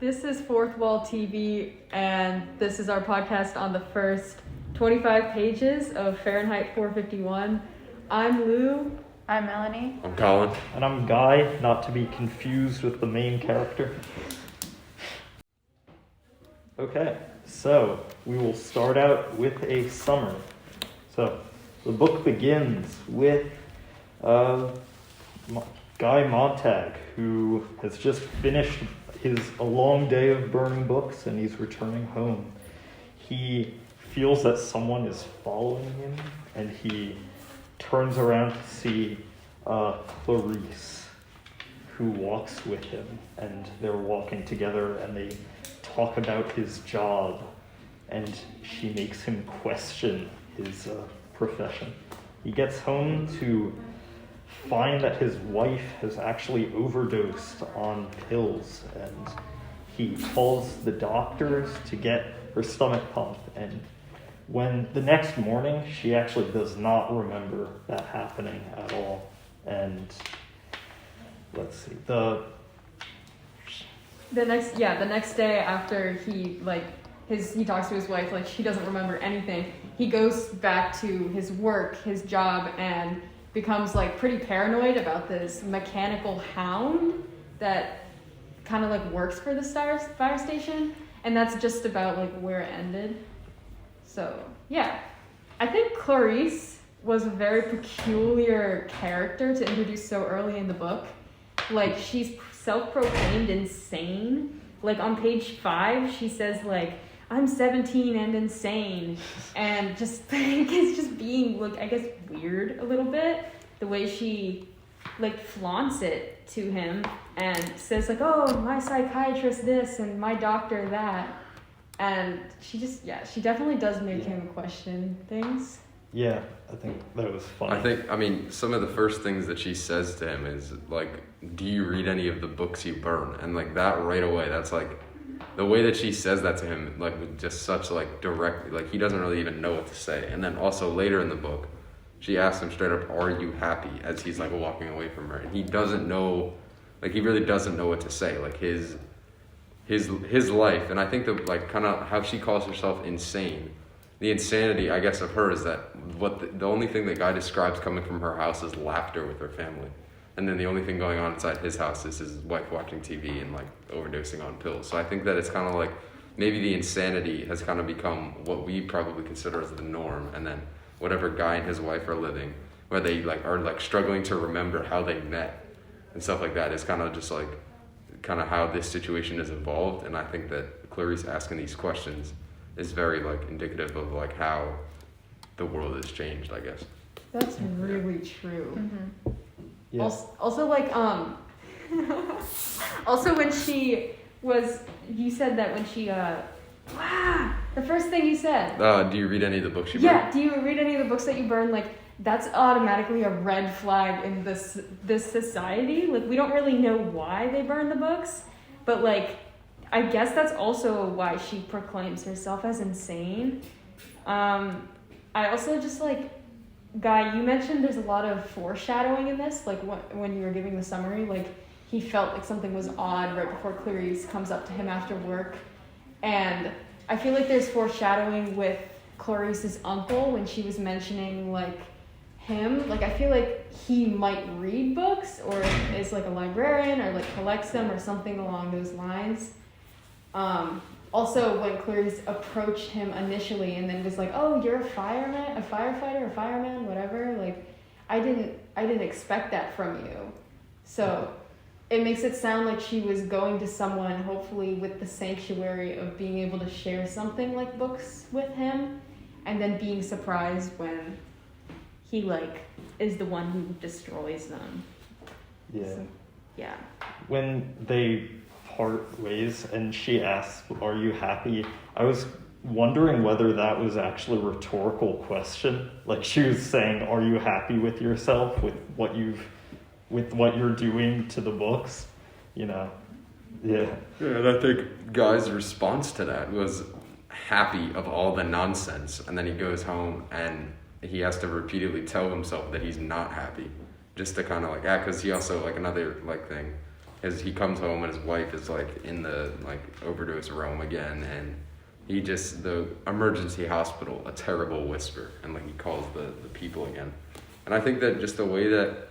This is Fourth Wall TV, and this is our podcast on the first 25 pages of Fahrenheit 451. I'm Lou. I'm Melanie. I'm Colin. And I'm Guy, not to be confused with the main character. Okay, so we will start out with a summary. So the book begins with Guy Montag, who has just finished a long day of burning books, and he's returning home. He feels that someone is following him, and he turns around to see Clarice, who walks with him, and they're walking together, and they talk about his job, and she makes him question his profession. He gets home to find that his wife has actually overdosed on pills, and he calls the doctors to get her stomach pumped, and when the next morning she actually does not remember that happening at all. And let's see, the next day after he talks to his wife, like she doesn't remember anything. He goes back to his work, his job, and becomes like pretty paranoid about this mechanical hound that kind of like works for the fire station, and that's just about like where it ended. So yeah, I think Clarice was a very peculiar character to introduce so early in the book. Like, she's self-proclaimed insane. Like on page 5 she says like, I'm 17 and insane, and just like it's just being like, I guess, weird a little bit, the way she like flaunts it to him and says like, oh, my psychiatrist this and my doctor that, and she definitely does make him question things. Yeah, I think that was funny. I mean, some of the first things that she says to him is like, do you read any of the books you burn? And like that right away, that's like, the way that she says that to him, like with just such like directly, like he doesn't really even know what to say. And then also later in the book, she asks him straight up, are you happy? As he's like walking away from her. And he doesn't know, like he really doesn't know what to say. Like his life, and I think that like kind of how she calls herself insane. The insanity, I guess, of her is that the only thing that Guy describes coming from her house is laughter with her family. And then the only thing going on inside his house is his wife watching TV and like overdosing on pills. So I think that it's kind of like maybe the insanity has kind of become what we probably consider as the norm. And then whatever Guy and his wife are living, where they like are like struggling to remember how they met and stuff like that, is kind of just like kind of how this situation is evolved. And I think that Clarice asking these questions is very like indicative of like how the world has changed, I guess. That's really true. Mm-hmm. Yeah. Also like also when you said that when she the first thing you said, Do you read any of the books you burn? Yeah, do you read any of the books that you burn? Like, that's automatically a red flag in this society. Like, we don't really know why they burn the books, but like, I guess that's also why she proclaims herself as insane. I also just like, Guy, you mentioned there's a lot of foreshadowing in this, like when you were giving the summary, like he felt like something was odd right before Clarice comes up to him after work. And I feel like there's foreshadowing with Clarice's uncle when she was mentioning like him. Like, I feel like he might read books or is like a librarian or like collects them or something along those lines. Also, when Clarice approached him initially and then was like, oh, you're a fireman, a firefighter, a fireman, whatever, like, I didn't expect that from you. So it makes it sound like she was going to someone, hopefully with the sanctuary of being able to share something like books with him, and then being surprised when he like is the one who destroys them. Yeah. So, yeah. When they part ways and she asks, are you happy? I was wondering whether that was actually a rhetorical question. Like, she was saying, are you happy with yourself, with what you're doing to the books? You know? Yeah. Yeah, and I think Guy's response to that was happy of all the nonsense, and then he goes home and he has to repeatedly tell himself that he's not happy, just to kind of like, because he also, like, another like thing he comes home and his wife is like in the like overdose realm again, and the emergency hospital, a terrible whisper, and like he calls the people again. And I think that just the way that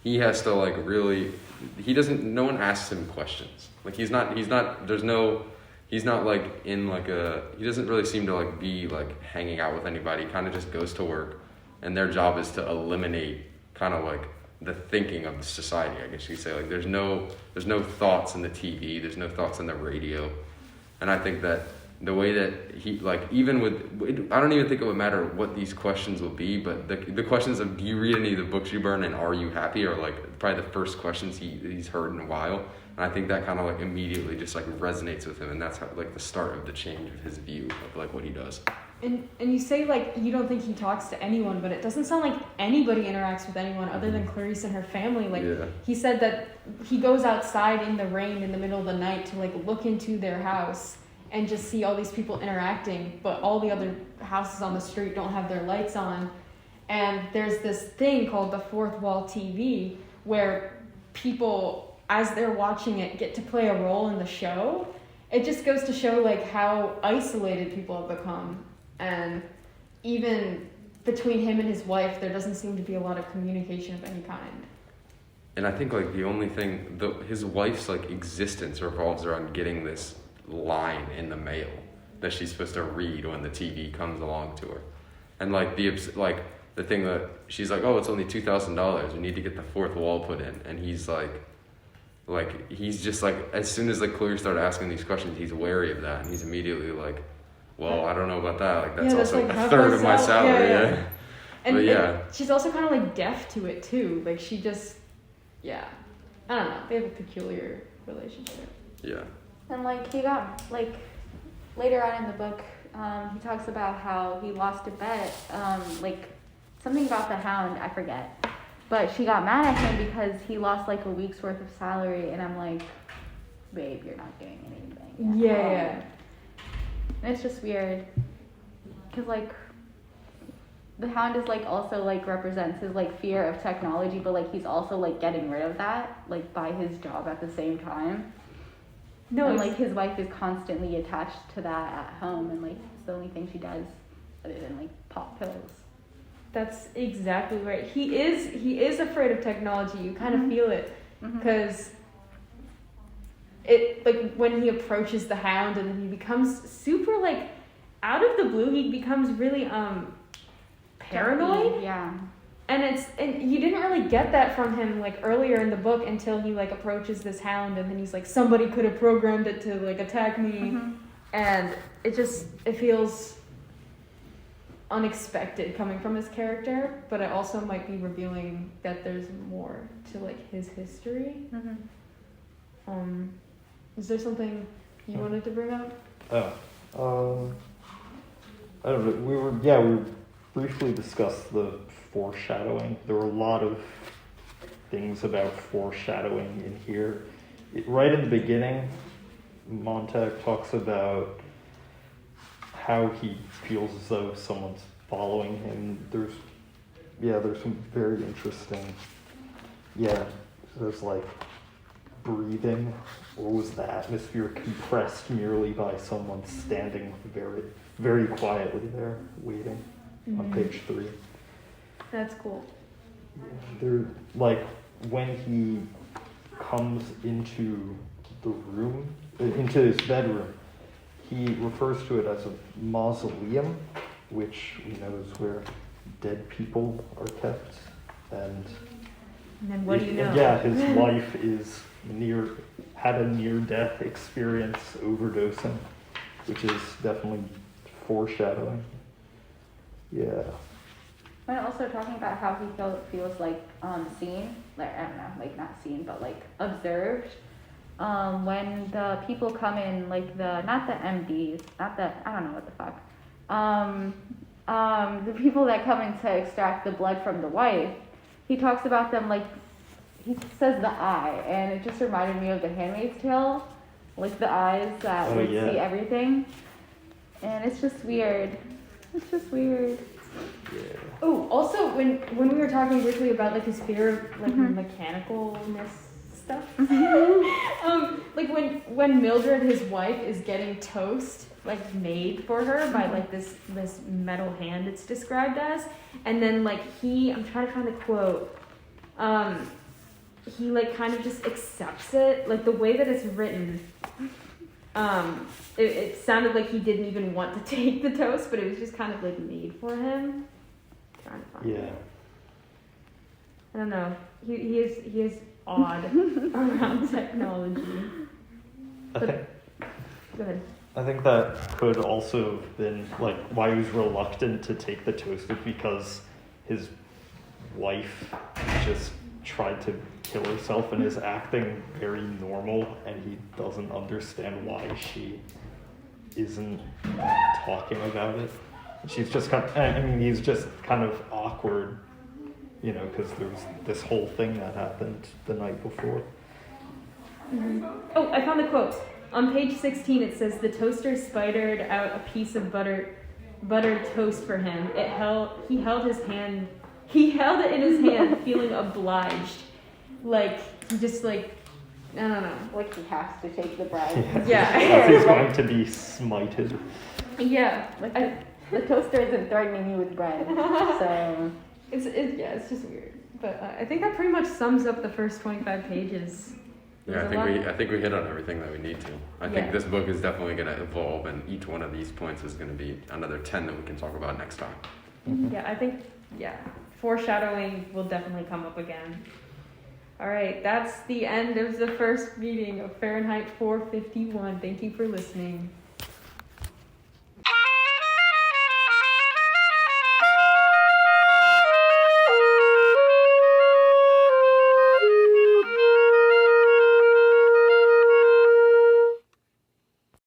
he has to like really, no one asks him questions. Like he's not like in like he doesn't really seem to like be like hanging out with anybody. He kind of just goes to work, and their job is to eliminate kind of like the thinking of the society, I guess you could say. Like there's no thoughts in the TV, there's no thoughts in the radio. And I think that the way that he, like, even with, I don't even think it would matter what these questions will be, but the questions of, do you read any of the books you burn and are you happy, are like probably the first questions he's heard in a while. And I think that kind of like immediately just like resonates with him, and that's how like the start of the change of his view of like what he does. And you say like you don't think he talks to anyone, but it doesn't sound like anybody interacts with anyone other than Clarice and her family. Like he said that he goes outside in the rain in the middle of the night to like look into their house and just see all these people interacting, but all the other houses on the street don't have their lights on. And there's this thing called the fourth wall TV where people, as they're watching it, get to play a role in the show. It just goes to show like how isolated people have become. And even between him and his wife, there doesn't seem to be a lot of communication of any kind. And I think like the only thing, his wife's like existence revolves around getting this line in the mail that she's supposed to read when the TV comes along to her. And like the thing that she's like, oh, it's only $2,000. We need to get the fourth wall put in. And he's like he's just like, as soon as like Claire started asking these questions, he's wary of that, and he's immediately like, well, I don't know about that. Like that's also like a third of my salary. Yeah. And, but and she's also kind of like deaf to it too. Like she just, I don't know. They have a peculiar relationship. Yeah. And like he got like later on in the book, he talks about how he lost a bet, like something about the Hound, I forget. But she got mad at him because he lost like a week's worth of salary, and I'm like, babe, you're not doing anything. Yeah. And it's just weird, because like the Hound is like also like represents his like fear of technology, but like he's also like getting rid of that like by his job at the same time. No, and like his wife is constantly attached to that at home, and like it's the only thing she does other than like pop pills. That's exactly right. He is afraid of technology. You kind of feel it because it like when he approaches the Hound and he becomes super like out of the blue, he becomes really paranoid. Yeah. And you didn't really get that from him like earlier in the book until he like approaches this Hound, and then he's like, somebody could have programmed it to like attack me. And it feels unexpected coming from his character, but it also might be revealing that there's more to like his history. Is there something you wanted to bring up? I don't know. We briefly discussed the foreshadowing. There were a lot of things about foreshadowing in here. Right in the beginning, Montag talks about how he feels as though someone's following him. There's some very interesting, there's like breathing, or was the atmosphere compressed merely by someone standing very, very quietly there, waiting on page 3. That's cool. They're like, when he comes into the room, into his bedroom, he refers to it as a mausoleum, which we know is where dead people are kept. And then what do you know? Yeah, his wife had a near-death experience overdosing, which is definitely foreshadowing. Yeah. And also talking about how he feels like seen, like I don't know, like not seen, but like observed. When the people come in, like not the MDs, I don't know what the fuck. The people that come in to extract the blood from the wife, he talks about them like, he says the eye, and it just reminded me of The Handmaid's Tale, like the eyes that would see everything. And it's just weird. Yeah. Oh, also when we were talking briefly about like his fear of like mechanicalness stuff. Like when Mildred, his wife, is getting toast like made for her by like this metal hand, it's described as, and then like I'm trying to find the quote. He like kind of just accepts it, like the way that it's written. It sounded like he didn't even want to take the toast, but it was just kind of like made for him. Trying to find it. I don't know. He is odd around technology. Go ahead. I think that could also have been like why he was reluctant to take the toast is because his wife just tried to kill herself and is acting very normal, and he doesn't understand why she isn't talking about it. She's just he's just kind of awkward, you know, because there was this whole thing that happened the night before. Mm-hmm. Oh, I found the quote. On page 16 it says, the toaster spidered out a piece of buttered toast for him. He held it in his hand, feeling obliged. Like, he just like, I don't know. Like he has to take the bread. Yeah. He's going to be smited. Yeah. Like the toaster isn't threatening you with bread, so... It's just weird. But I think that pretty much sums up the first 25 pages. Yeah, I think we hit on everything that we need to. I think this book is definitely going to evolve, and each one of these points is going to be another 10 that we can talk about next time. Mm-hmm. Yeah, I think foreshadowing will definitely come up again. All right, that's the end of the first reading of Fahrenheit 451. Thank you for listening.